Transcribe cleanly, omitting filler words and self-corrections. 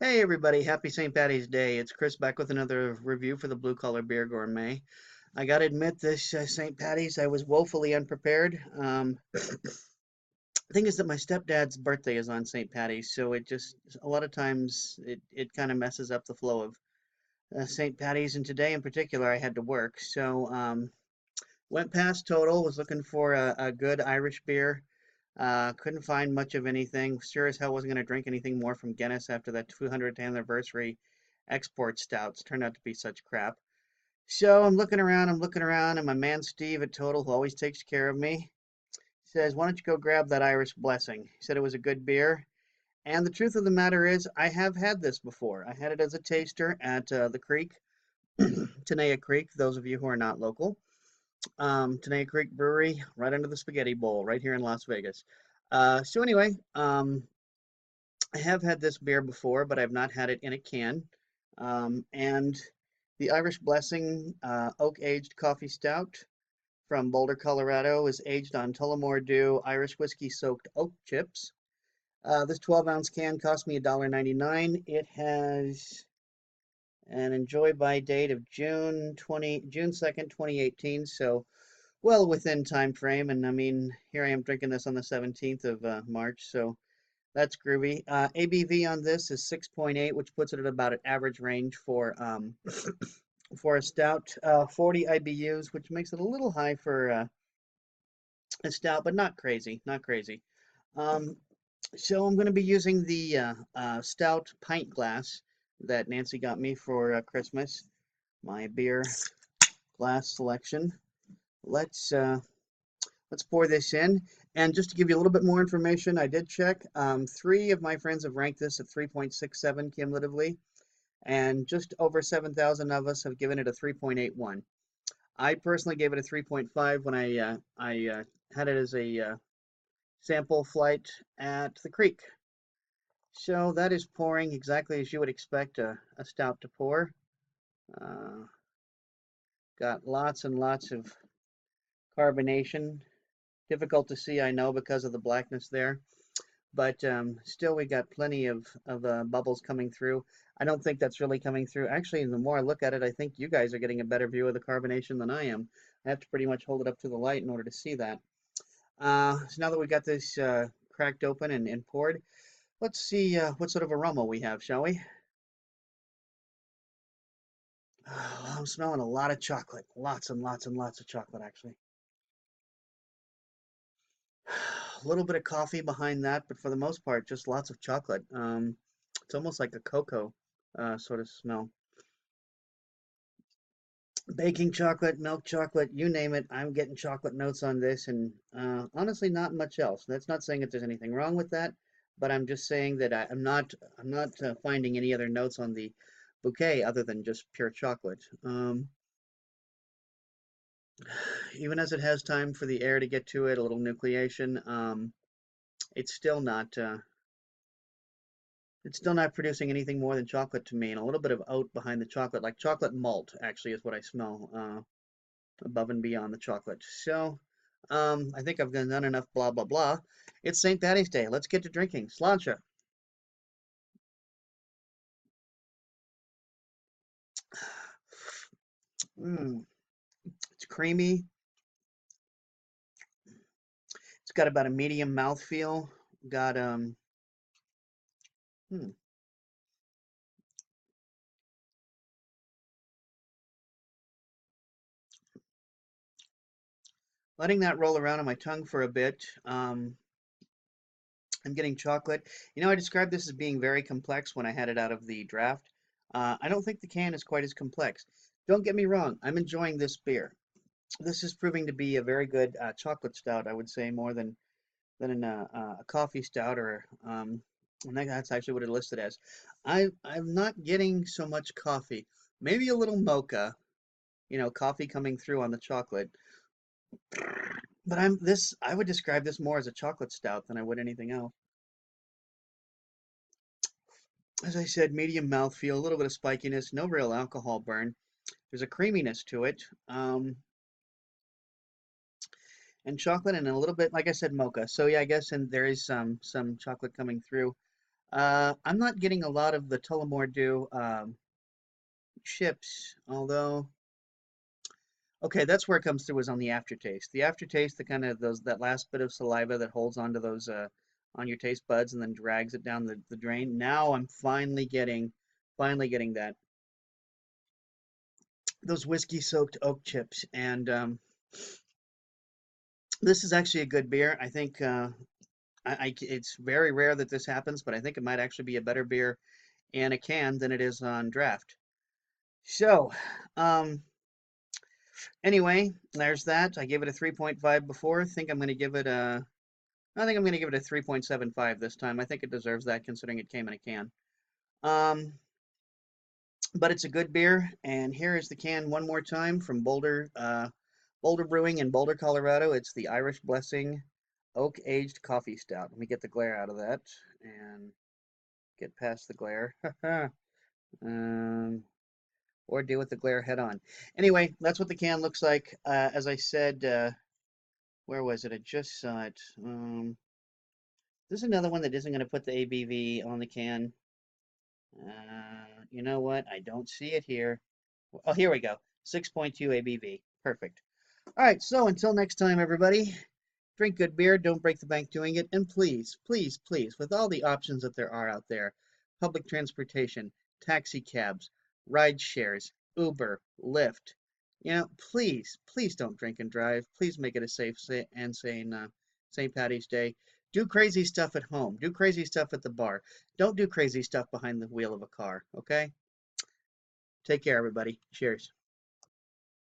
Hey everybody, happy St. Paddy's Day. It's Chris back with another review for the Blue Collar Beer Gourmet. I gotta admit, this St. Paddy's, I was woefully unprepared. The thing is that my stepdad's birthday is on St. Paddy's, so it just, a lot of times, it kind of messes up the flow of St. Paddy's, and today in particular, I had to work. So, went past Total, was looking for a good Irish beer. Couldn't find much of anything. Sure as hell wasn't going to drink anything more from Guinness after that 200th anniversary export stouts. Turned out to be such crap. So I'm looking around, and my man Steve at Total, who always takes care of me, says, "Why don't you go grab that Irish Blessing?" He said it was a good beer. And the truth of the matter is, I have had this before. I had it as a taster at the Creek, Tenaya Creek, those of you who are not local. Tenaya Creek Brewery, right under the Spaghetti Bowl, right here in Las Vegas. So anyway, I have had this beer before, but I've not had it in a can. And the Irish Blessing Oak Aged Coffee Stout from Boulder, Colorado is aged on Tullamoredewirishwhiskey Irish whiskey soaked oak chips. This 12-ounce can cost me $1.99. It has an enjoy by date of June 2nd, 2018. So well within time frame. And I mean, here I am drinking this on the 17th of March. So that's groovy. ABV on this is 6.8, which puts it at about an average range for a stout. 40 IBUs, which makes it a little high for a stout, but not crazy, not crazy. Um, so I'm going to be using the stout pint glass that Nancy got me for Christmas. My beer glass selection. Let's uh, let's pour this in. And just to give you a little bit more information, I did check. Three of my friends have ranked this at 3.67 cumulatively, and just over 7,000 of us have given it a 3.81. I personally gave it a 3.5 when I had it as a sample flight at the creek. So that is pouring exactly as you would expect a stout to pour. Uh, got lots and lots of carbonation. Difficult to see, I know, because of the blackness there. But still we got plenty of bubbles coming through. I don't think that's really coming through. Actually, the more I look at it, I think you guys are getting a better view of the carbonation than I am. I have to pretty much hold it up to the light in order to see that. So now that we got this cracked open and poured, let's see what sort of aroma we have, shall we? I'm smelling a lot of chocolate. Lots and lots and lots of chocolate, actually. A little bit of coffee behind that, but for the most part, just lots of chocolate. It's almost like a cocoa sort of smell. Baking chocolate, milk chocolate, you name it. I'm getting chocolate notes on this, and honestly, not much else. That's not saying that there's anything wrong with that, but I'm just saying that I'm not finding any other notes on the bouquet other than just pure chocolate. Even as it has time for the air to get to it, a little nucleation, it's still not. It's still not producing anything more than chocolate to me, and a little bit of oat behind the chocolate, like chocolate malt, actually, is what I smell above and beyond the chocolate. So, I think I've done enough blah blah blah. It's St. Paddy's Day. Let's get to drinking. Slainte. Mm, it's creamy. It's got about a medium mouthfeel. Got hmm, letting that roll around on my tongue for a bit. I'm getting chocolate. I described this as being very complex when I had it out of the draft. I don't think the can is quite as complex. Don't get me wrong, I'm enjoying this beer. This is proving to be a very good chocolate stout, I would say, more than a coffee stout, or and that's actually what it listed as. I'm not getting so much coffee. Maybe a little mocha, coffee coming through on the chocolate. But I would describe this more as a chocolate stout than I would anything else. As I said, medium mouthfeel, a little bit of spikiness, no real alcohol burn. There's a creaminess to it, and chocolate, and a little bit, like I said, mocha. So yeah, I guess, and there is some chocolate coming through. I'm not getting a lot of the Tullamore chips, although okay, that's where it comes through is on the aftertaste. The aftertaste, the kind of those that last bit of saliva that holds onto those on your taste buds and then drags it down the drain. Now I'm finally getting that those whiskey soaked oak chips, and this is actually a good beer. I think it's very rare that this happens, but I think it might actually be a better beer in a can than it is on draft. So, um, anyway, there's that. I gave it a 3.5 before. I think I'm going to give it a 3.75 this time. I think it deserves that considering it came in a can. Um, but it's a good beer, and here is the can one more time from Boulder Brewing in Boulder, Colorado. It's the Irish Blessing Oak Aged Coffee Stout. Let me get the glare out of that and get past the glare. um, or deal with the glare head on. Anyway, that's what the can looks like. As I said, where was it? I just saw it. This is another one that isn't going to put the ABV on the can. You know what? I don't see it here. Oh, here we go. 6.2 ABV. Perfect. All right, so until next time, everybody, drink good beer, don't break the bank doing it, and please, please, please, with all the options that there are out there, public transportation, taxi cabs, ride shares, Uber, Lyft, please, please don't drink and drive. Please make it a safe and sane St. Patty's Day. Do crazy stuff at home. Do crazy stuff at the bar. Don't do crazy stuff behind the wheel of a car, okay? Take care, everybody. Cheers.